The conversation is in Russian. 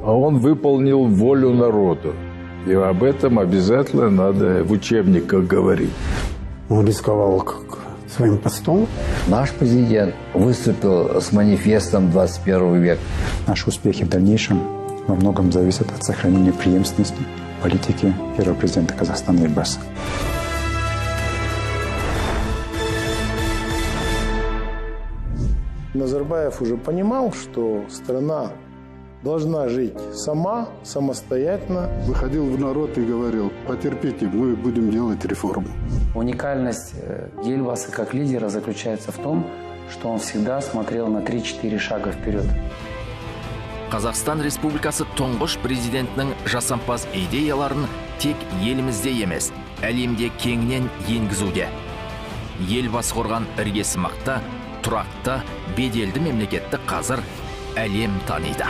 а он выполнил волю народа. И об этом обязательно надо в учебниках говорить. Он рисковал своим постом. Наш президент выступил с манифестом 21 века. Наши успехи в дальнейшем во многом зависят от сохранения преемственности политики первого президента Казахстана Эльбасы. Назарбаев уже понимал, что страна должна жить сама, самостоятельно. Выходил в народ и говорил: потерпите, мы будем делать реформу. Уникальность Елбасы как лидера заключается в том, что он всегда смотрел на 3-4 шага вперед. Қазақстан Республикасы тұңғыш президентінің жасампаз идеяларын тек елімізде емес, әлемде кеңінен енгізуде. Елбасы құрған іргесі мықты, тұрақты, беделді мемлекетті қазір әлем таниды.